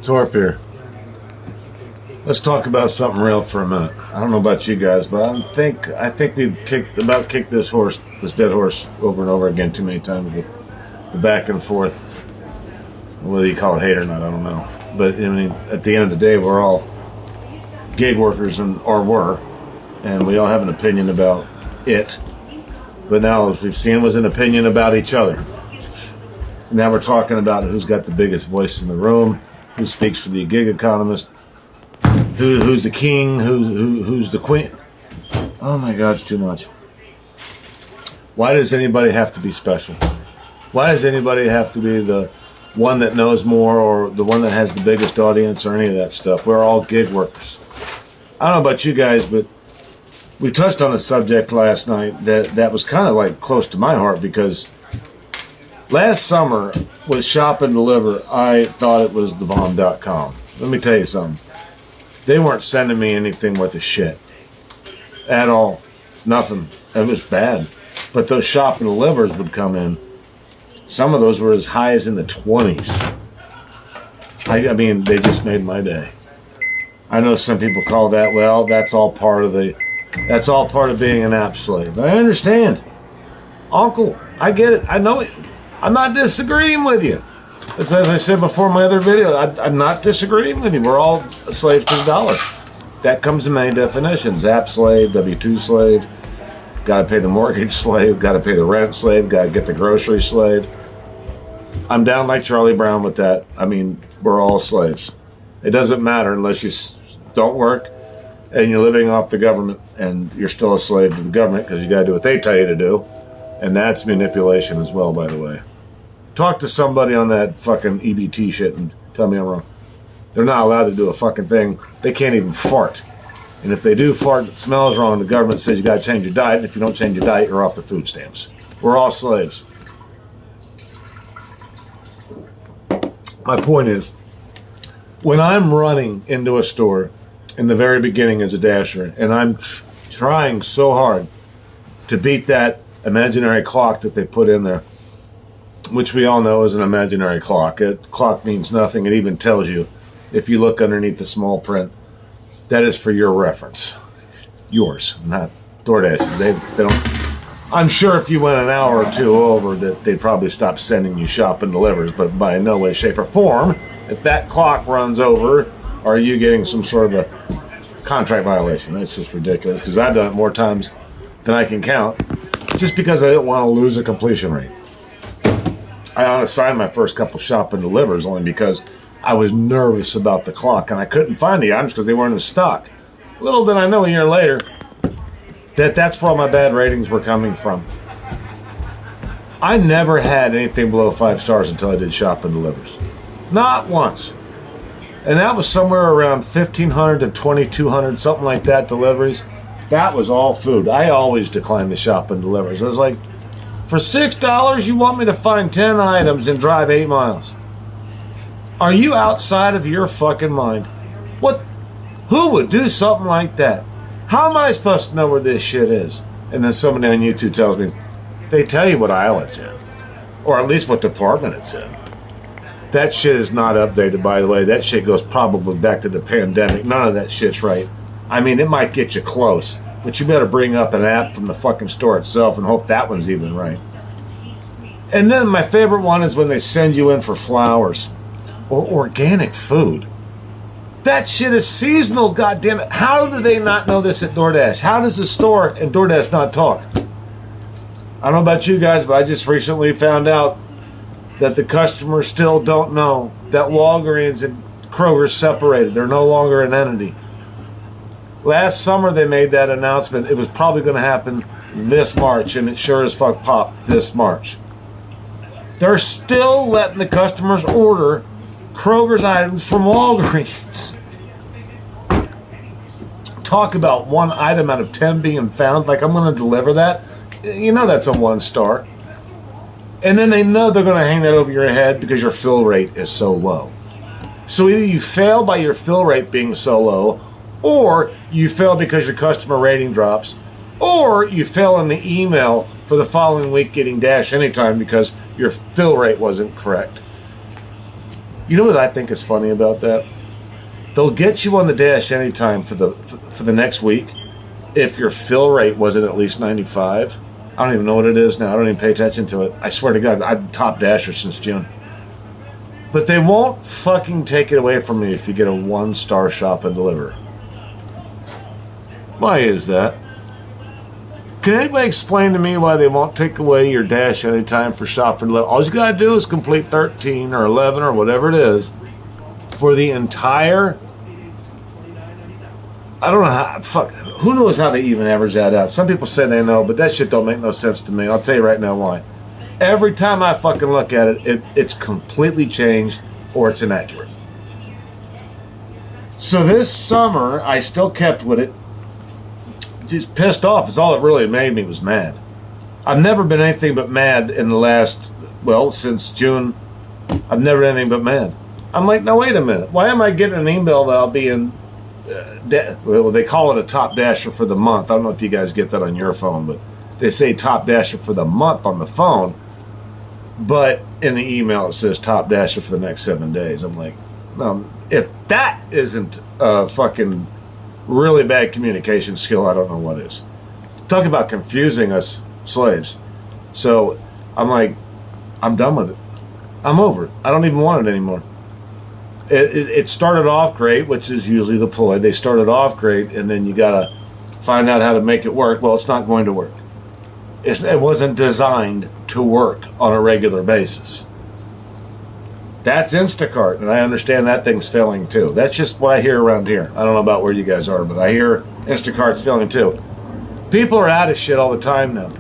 Torp here. Let's talk about something real for a minute. I don't know about you guys, but I think we've kicked this dead horse, over and over again too many times with the back and forth. Whether you call it hate or not, I don't know. But I mean, at the end of the day, we're all gig workers and we all have an opinion about it. But now, as we've seen, was an opinion about each other. Now we're talking about who's got the biggest voice in the room, who speaks for the gig economist, who's the king, who's the queen. Oh my God, it's too much. Why does anybody have to be special? Why does anybody have to be the one that knows more or the one that has the biggest audience or any of that stuff? We're all gig workers. I don't know about you guys, but we touched on a subject last night that was kind of like close to my heart, because last summer with Shop and Deliver, I thought it was thebomb.com. Let me tell you something. They weren't sending me anything worth a shit at all. Nothing. It was bad. But those Shop and Delivers would come in. Some of those were as high as in the 20s. I mean, they just made my day. I know some people call that, well, that's all part of being an app slave. I understand. Uncle, I get it. I know it. I'm not disagreeing with you. As I said before in my other video, I'm not disagreeing with you. We're all slaves to the dollar. That comes in many definitions. App slave, W-2 slave, got to pay the mortgage slave, got to pay the rent slave, got to get the grocery slave. I'm down like Charlie Brown with that. I mean, we're all slaves. It doesn't matter unless you don't work and you're living off the government, and you're still a slave to the government because you got to do what they tell you to do. And that's manipulation as well, by the way. Talk to somebody on that fucking EBT shit and tell me I'm wrong. They're not allowed to do a fucking thing. They can't even fart. And if they do fart that smells wrong, the government says you got to change your diet. And if you don't change your diet, you're off the food stamps. We're all slaves. My point is, when I'm running into a store in the very beginning as a dasher, and I'm trying so hard to beat that imaginary clock that they put in there, which we all know is an imaginary clock. A clock means nothing. It even tells you, if you look underneath the small print, that is for your reference. Yours, not DoorDash. They don't. I'm sure if you went an hour or two over, that they'd probably stop sending you Shop and Delivers, but by no way, shape, or form, if that clock runs over, are you getting some sort of a contract violation? That's just ridiculous, because I've done it more times than I can count, just because I didn't want to lose a completion rate. I unassigned my first couple Shop and Delivers only because I was nervous about the clock, and I couldn't find the items because they weren't in stock. Little did I know a year later that's where all my bad ratings were coming from. I never had anything below 5 stars until I did Shop and Delivers. Not once. And that was somewhere around 1,500 to 2,200, something like that, deliveries. That was all food. I always declined the Shop and Delivers. I was like, for $6, you want me to find 10 items and drive 8 miles? Are you outside of your fucking mind? What? Who would do something like that? How am I supposed to know where this shit is? And then somebody on YouTube tells me, they tell you what aisle it's in. Or at least what department it's in. That shit is not updated, by the way. That shit goes probably back to the pandemic. None of that shit's right. I mean, it might get you close, but you better bring up an app from the fucking store itself and hope that one's even right. And then my favorite one is when they send you in for flowers or organic food. That shit is seasonal, goddammit. How do they not know this at DoorDash? How does the store and DoorDash not talk? I don't know about you guys, but I just recently found out that the customers still don't know that Walgreens and Kroger separated. They're no longer an entity. Last summer they made that announcement. It was probably going to happen this March, and it sure as fuck popped this March. They're still letting the customers order Kroger's items from Walgreens. Talk about one item out of 10 being found. Like, I'm going to deliver that. You know that's a 1 star. And then they know they're going to hang that over your head because your fill rate is so low. So either you fail by your fill rate being so low, or you fail because your customer rating drops, or you fail in the email for the following week getting Dash Anytime because your fill rate wasn't correct. You know what I think is funny about that? They'll get you on the dash anytime for the next week if your fill rate wasn't at least 95. I don't even know what it is now. I don't even pay attention to it. I swear to God, I'm top dasher since June. But they won't fucking take it away from me if you get a 1-star shop and deliver. Why is that? Can anybody explain to me why they won't take away your dash anytime for shop and deliver? All you gotta do is complete 13 or 11 or whatever it is for the entire... I don't know how... Fuck. Who knows how they even average that out? Some people say they know, but that shit don't make no sense to me. I'll tell you right now why. Every time I fucking look at it, it's completely changed or it's inaccurate. So this summer, I still kept with it. Just pissed off. It's all that really made me was mad. I've never been anything but mad in the last, well, since June. I've never been anything but mad. I'm like, now wait a minute. Why am I getting an email that I'll be in... well, they call it a top dasher for the month. I don't know if you guys get that on your phone, but they say top dasher for the month on the phone. But in the email, it says top dasher for the next 7 days. I'm like, no, if that isn't a fucking really bad communication skill, I don't know what is. Talk about confusing us slaves. So I'm like, I'm done with it. I'm over it. I don't even want it anymore. It started off great, which is usually the ploy. They started off great, and then you got to find out how to make it work. Well, it's not going to work. It wasn't designed to work on a regular basis. That's Instacart, and I understand that thing's failing too. That's just what I hear around here. I don't know about where you guys are, but I hear Instacart's failing too. People are out of shit all the time now.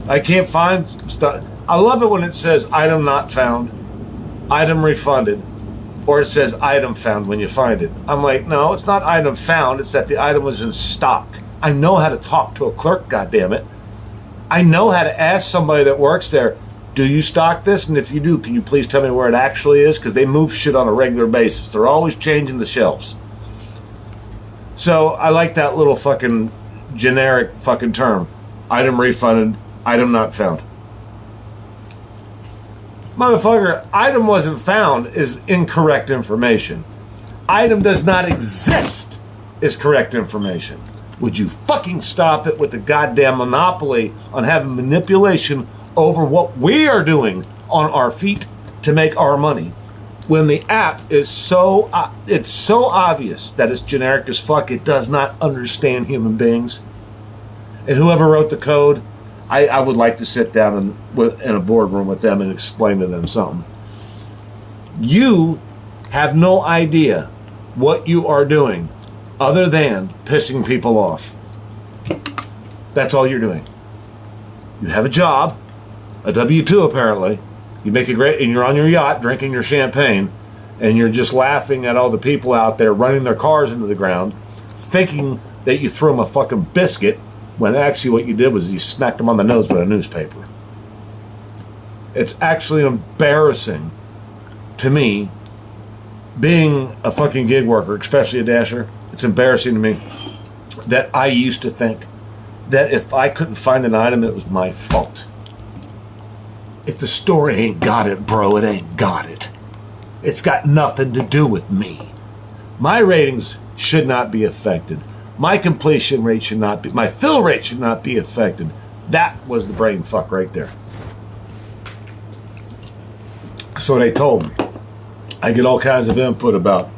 I can't find stuff. I love it when it says item not found, item refunded, or it says item found when you find it. I'm like, no, it's not item found. It's that the item was in stock. I know how to talk to a clerk, goddammit. I know how to ask somebody that works there, do you stock this? And if you do, can you please tell me where it actually is? Because they move shit on a regular basis. They're always changing the shelves. So I like that little fucking generic fucking term. Item refunded, item not found. Motherfucker, item wasn't found is incorrect information. Item does not exist is correct information. Would you fucking stop it with the goddamn monopoly on having manipulation over what we are doing on our feet to make our money, when the app is it's so obvious that it's generic as fuck. It does not understand human beings. And whoever wrote the code, I would like to sit down in a boardroom with them and explain to them something. You have no idea what you are doing other than pissing people off. That's all you're doing. You have a job, a W-2 apparently. You make it great, and you're on your yacht drinking your champagne, and you're just laughing at all the people out there running their cars into the ground, thinking that you threw them a fucking biscuit, when actually what you did was you smacked them on the nose with a newspaper. It's actually embarrassing to me, being a fucking gig worker, especially a dasher. It's embarrassing to me that I used to think that if I couldn't find an item, it was my fault. If the store ain't got it, bro, it ain't got it. It's got nothing to do with me. My ratings should not be affected. My completion rate should not be, my fill rate should not be affected. That was the brain fuck right there. So they told me. I get all kinds of input about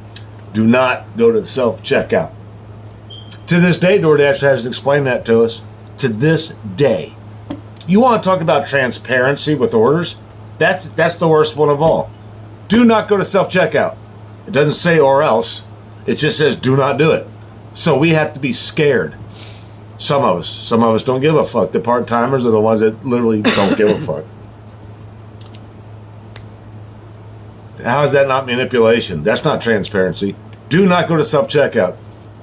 do not go to self-checkout. To this day, DoorDash hasn't explained that to us. To this day. You want to talk about transparency with orders? That's the worst one of all. Do not go to self-checkout. It doesn't say or else. It just says do not do it. So we have to be scared. Some of us don't give a fuck. The part-timers are the ones that literally don't give a fuck. How is that not manipulation? That's not transparency. Do not go to self-checkout.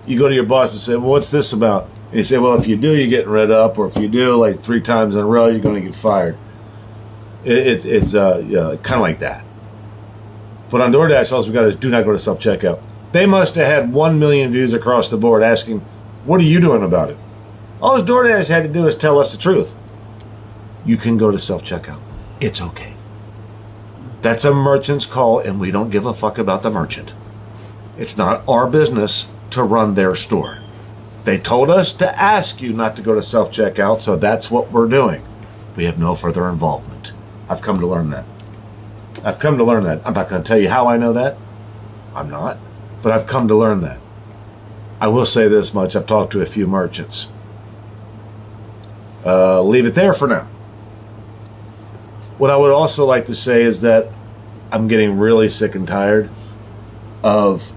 You go to your boss and say, well, what's this about? And you say, well, if you do, you're getting rid up, or if you do like 3 times in a row, you're going to get fired. It's kind of like that. But on DoorDash, all we got is do not go to self-checkout. They must have had 1 million views across the board asking, what are you doing about it? All this DoorDash had to do is tell us the truth. You can go to self-checkout. It's okay. That's a merchant's call, and we don't give a fuck about the merchant. It's not our business to run their store. They told us to ask you not to go to self-checkout, so that's what we're doing. We have no further involvement. I've come to learn that. I'm not going to tell you how I know that. I'm not. But I've come to learn that. I will say this much. I've talked to a few merchants. Leave it there for now. What I would also like to say is that I'm getting really sick and tired of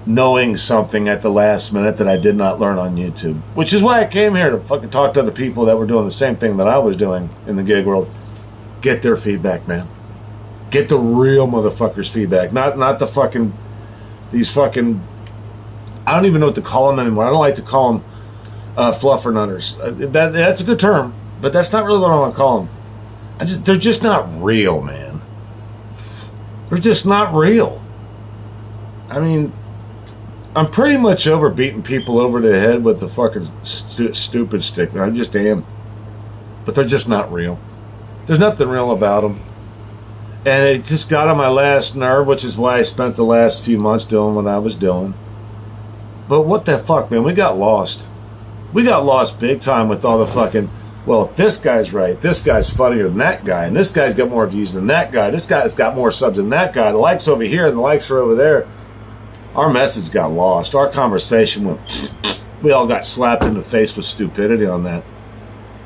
knowing something at the last minute that I did not learn on YouTube. Which is why I came here to fucking talk to other people that were doing the same thing that I was doing in the gig world. Get their feedback, man. Get the real motherfuckers' feedback. Not the fucking... These fucking... I don't even know what to call them anymore. I don't like to call them fluffer nutters. That's a good term, but that's not really what I want to call them. They're just not real, man. They're just not real. I mean, I'm pretty much over beating people over the head with the fucking stupid stick. I just am. But they're just not real. There's nothing real about them. And it just got on my last nerve, which is why I spent the last few months doing what I was doing. But what the fuck, man? We got lost. We got lost big time with all the fucking, well, if this guy's right, this guy's funnier than that guy, and this guy's got more views than that guy, this guy's got more subs than that guy, the likes over here and the likes are over there. Our message got lost. Our conversation went, we all got slapped in the face with stupidity on that.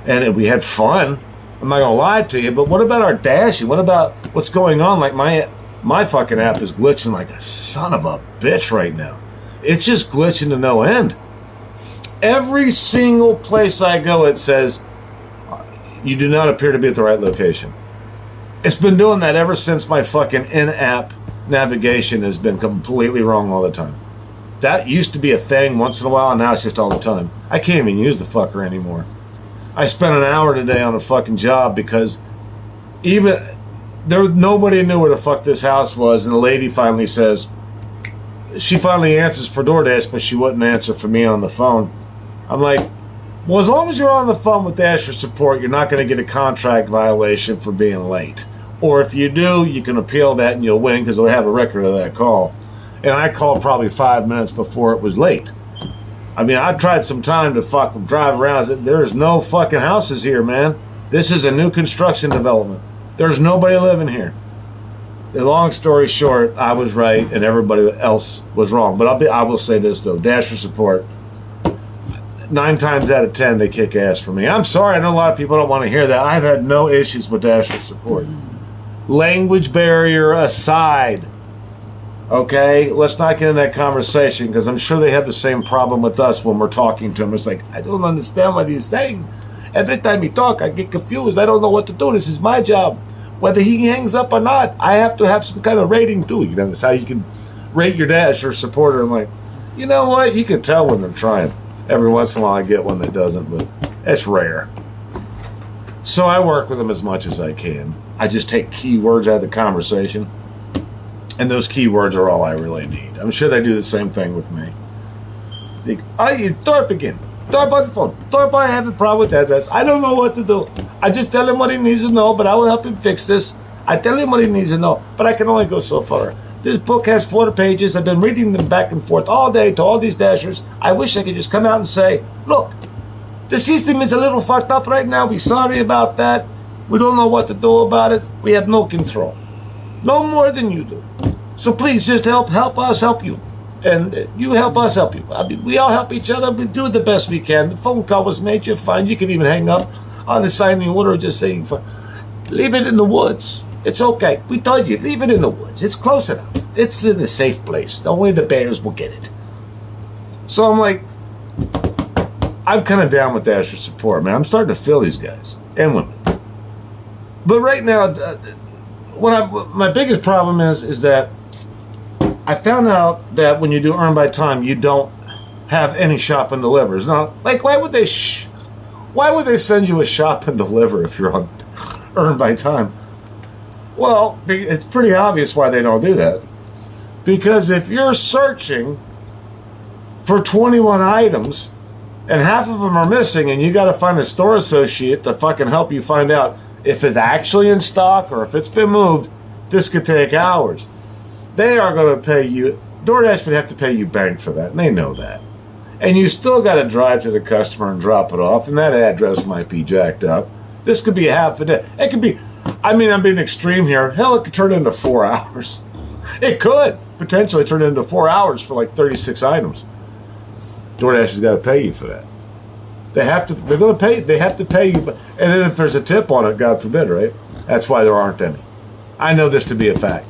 And we had fun. I'm not gonna lie to you, but what about our dashing? What about what's going on? Like my fucking app is glitching like a son of a bitch right now. It's just glitching to no end. Every single place I go, it says, you do not appear to be at the right location. It's been doing that ever since my fucking in-app navigation has been completely wrong all the time. That used to be a thing once in a while, and now it's just all the time. I can't even use the fucker anymore. I spent an hour today on a fucking job because nobody knew where the fuck this house was, and the lady finally says, she finally answers for DoorDash, but she wouldn't answer for me on the phone. I'm like, well, as long as you're on the phone with Dasher support, you're not going to get a contract violation for being late. Or if you do, you can appeal that and you'll win because they'll have a record of that call. And I called probably 5 minutes before it was late. I mean, I tried some time to fucking drive around. There's no fucking houses here, man. This is a new construction development. There's nobody living here. The long story short, I was right and everybody else was wrong. But I will say this, though. Dasher support, 9 times out of 10, they kick ass for me. I'm sorry. I know a lot of people don't want to hear that. I've had no issues with Dasher support. Language barrier aside, okay? Let's not get in that conversation because I'm sure they have the same problem with us when we're talking to them. It's like, I don't understand what he's saying. Every time he talks, I get confused. I don't know what to do. This is my job. Whether he hangs up or not, I have to have some kind of rating too. You know, that's how you can rate your Dasher supporter. I'm like, you know what? You can tell when they're trying. Every once in a while I get one that doesn't, but it's rare. So I work with them as much as I can. I just take keywords out of the conversation, and those keywords are all I really need. I'm sure they do the same thing with me. Thorpe again. Thorpe on the phone. Thorpe, I have a problem with the address. I don't know what to do. I just tell him what he needs to know, but I will help him fix this. I tell him what he needs to know, but I can only go so far. This book has 4 pages. I've been reading them back and forth all day to all these Dashers. I wish I could just come out and say, look, the system is a little fucked up right now. We're sorry about that. We don't know what to do about it. We have no control. No more than you do. So please just help us help you. And you help us help you. I mean, we all help each other. We do the best we can. The phone call was made. You're fine. You can even hang up on the signing order or just saying, leave it in the woods. It's okay. We told you, leave it in the woods. It's close enough. It's in a safe place. Only the bears will get it. So I'm like, I'm kind of down with Dasher support, man. I'm starting to feel these guys and women. But right now, my biggest problem is that I found out that when you do earn by time, you don't have any shop and deliver. It's not like, why would they send you a shop and deliver if you're on earn by time? Well, it's pretty obvious why they don't do that. Because if you're searching for 21 items and half of them are missing and you got to find a store associate to fucking help you find out if it's actually in stock or if it's been moved, This could take hours. They are going to pay you. DoorDash would have to pay you bang for that, and they know that. And you still got to drive to the customer and drop it off, and that address might be jacked up. This could be a half a day. It could be, I'm being extreme here. Hell, it could turn into 4 hours. It could potentially turn into 4 hours for like 36 items. DoorDash has got to pay you for that. They have to. They're going to pay. They have to pay you. And then if there's a tip on it, God forbid, right? That's why there aren't any. I know this to be a fact.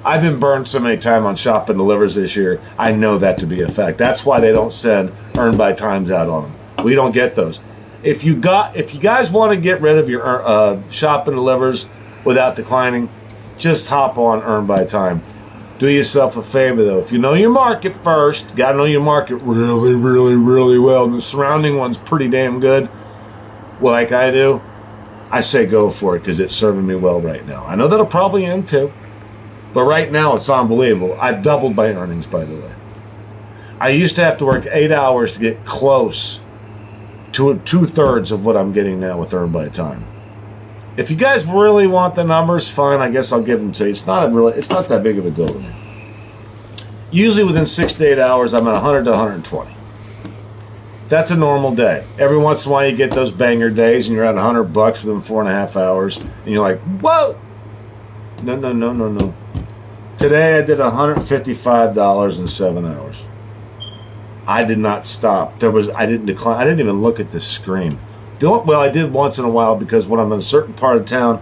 I've been burned so many times on Shop and Delivers this year. I know that to be a fact. That's why they don't send earn by times out on them. We don't get those. If you guys want to get rid of your Shop and Delivers without declining, just hop on earn by time. Do yourself a favor though. If you know your market first, got to know your market really, really, really well. And the surrounding one's pretty damn good. Well, like I do, I say go for it because it's serving me well right now. I know that'll probably end too. But right now, it's unbelievable. I've doubled my earnings, by the way. I used to have to work 8 hours to get close to 2/3 of what I'm getting now with Earn by Time. If you guys really want the numbers, fine. I guess I'll give them to you. It's not that big of a deal to me. Usually within 6 to 8 hours, I'm at 100 to 120. That's a normal day. Every once in a while, you get those banger days, and you're at $100 within 4.5 hours, and you're like, whoa! No. Today I did $155 in 7 hours. I did not stop. I didn't decline. I didn't even look at the screen. Well, I did once in a while because when I'm in a certain part of town,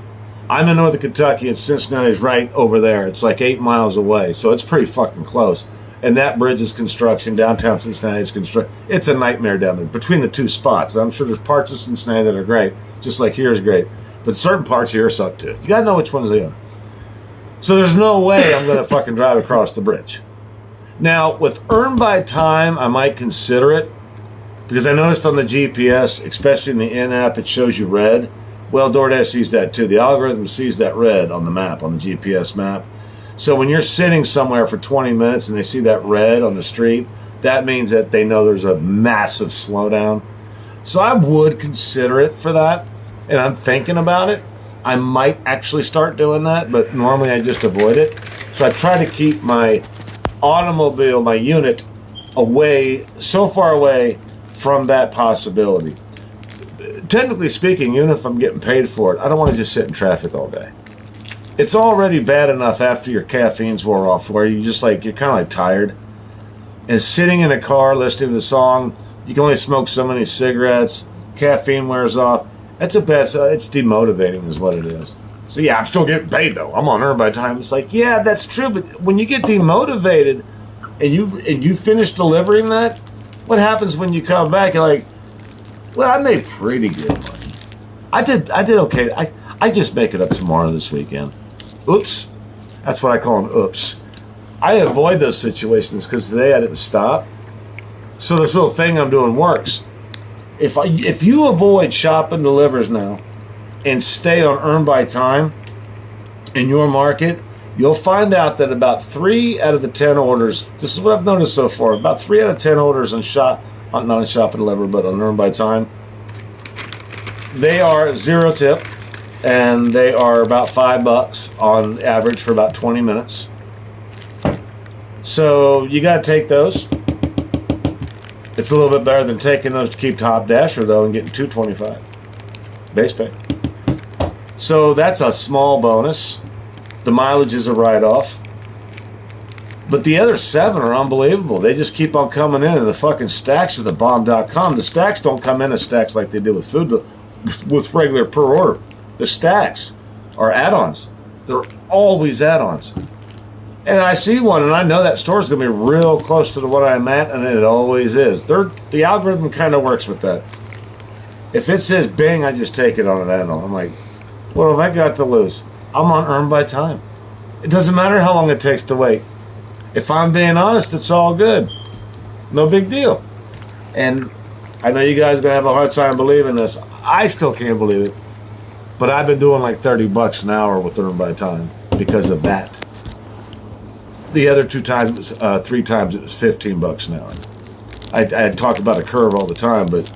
I'm in northern Kentucky and Cincinnati's right over there. It's like 8 miles away, so it's pretty fucking close. And that bridge is construction. Downtown Cincinnati is construction. It's a nightmare down there between the two spots. I'm sure there's parts of Cincinnati that are great, just like here is great. But certain parts here suck too. You gotta know which ones they are. So there's no way I'm going to fucking drive across the bridge. Now, with Earn by Time, I might consider it because I noticed on the GPS, especially in the in-app, it shows you red. Well, DoorDash sees that too. The algorithm sees that red on the map, on the GPS map. So when you're sitting somewhere for 20 minutes and they see that red on the street, that means that they know there's a massive slowdown. So I would consider it for that, and I'm thinking about it. I might actually start doing that, but normally I just avoid it. So I try to keep my automobile, my unit, away, so far away from that possibility. Technically speaking, even if I'm getting paid for it, I don't want to just sit in traffic all day. It's already bad enough after your caffeine's wore off, where you're kind of like tired. And sitting in a car listening to the song, you can only smoke so many cigarettes, caffeine wears off. That's a bad, it's demotivating is what it is. So yeah, I'm still getting paid though. I'm on Earn by Time. It's like, yeah, that's true. But when you get demotivated and you finish delivering that, what happens when you come back? You're like, well, I made pretty good money. I did okay. I just make it up tomorrow this weekend. Oops. That's what I call them oops. I avoid those situations because today I didn't stop. So this little thing I'm doing works. If you avoid Shop and Delivers now and stay on Earn by Time in your market, you'll find out that about 3 out of the 10 orders, this is what I've noticed so far, about 3 out of 10 orders on not on Shop and Deliver, but on Earn by Time, they are 0 tip, and they are about $5 on average for about 20 minutes. So you got to take those. It's a little bit better than taking those to keep Top Dasher, though, and getting $2.25 base pay. So that's a small bonus. The mileage is a write-off. But the other 7 are unbelievable. They just keep on coming in, and the fucking stacks are the bomb.com. The stacks don't come in as stacks like they do with food, with regular per order. The stacks are add-ons. They're always add-ons. And I see one, and I know that store is going to be real close to the one I'm at, and it always is. The algorithm kind of works with that. If it says Bing, I just take it on an add-on. I'm like, what have I got to lose? I'm on Earn by Time. It doesn't matter how long it takes to wait. If I'm being honest, it's all good. No big deal. And I know you guys are going to have a hard time believing this. I still can't believe it. But I've been doing like $30 an hour with Earn by Time because of that. The other 3 times it was $15 an hour. I talk about a curve all the time, but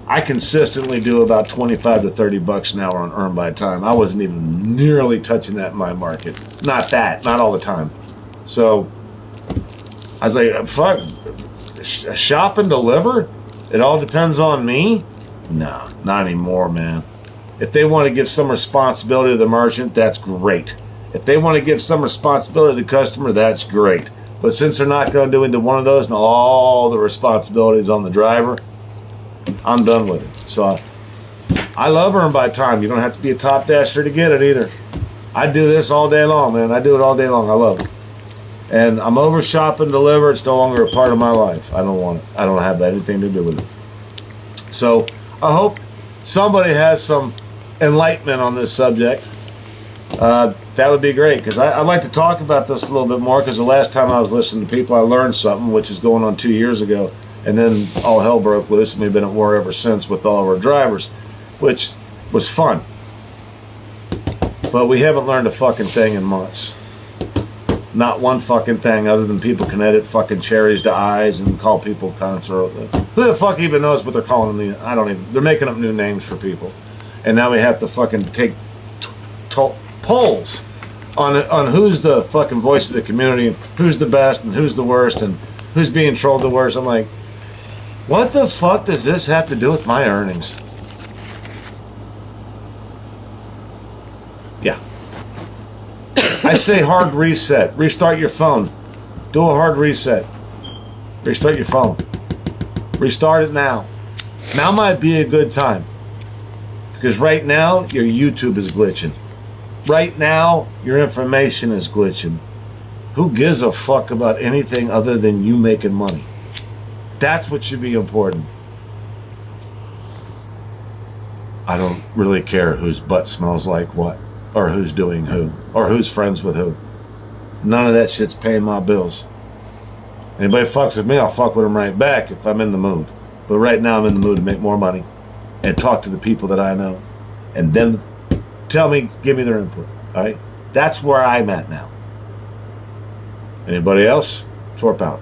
I consistently do about $25 to $30 an hour on Earn by Time. I wasn't even nearly touching that in my market. not that, not all the time. So I was like, fuck, shop and deliver? It all depends on me? No, not anymore, man. If they want to give some responsibility to the merchant, that's great. If they want to give some responsibility to the customer, that's great. But since they're not going to do either one of those and all the responsibilities on the driver, I'm done with it. So I love Earn by Time. You don't have to be a top dasher to get it either. I do this all day long, man. I do it all day long. I love it. And I'm over shop and deliver. It's no longer a part of my life. I don't want it. I don't have anything to do with it. So I hope somebody has some enlightenment on this subject. That would be great, because I'd like to talk about this a little bit more, because the last time I was listening to people, I learned something, which is going on 2 years ago, and then all hell broke loose, and we've been at war ever since with all of our drivers, which was fun. But we haven't learned a fucking thing in months. Not one fucking thing, other than people can edit fucking cherries to eyes and call people cunts, or who the fuck even knows what they're calling them? I don't even. They're making up new names for people, and now we have to fucking take polls on who's the fucking voice of the community, and who's the best, and who's the worst, and who's being trolled the worst. I'm like, what the fuck does this have to do with my earnings? Yeah. I say hard reset. Restart your phone. Do a hard reset. Restart your phone. Restart it now. Now might be a good time. Because right now, your YouTube is glitching. Right now, your information is glitching. Who gives a fuck about anything other than you making money? That's what should be important. I don't really care whose butt smells like what, or who's doing who, or who's friends with who. None of that shit's paying my bills. Anybody fucks with me, I'll fuck with them right back if I'm in the mood. But right now I'm in the mood to make more money and talk to the people that I know, and then tell me, give me their input. All right? That's where I'm at now. Anybody else? Twerp out.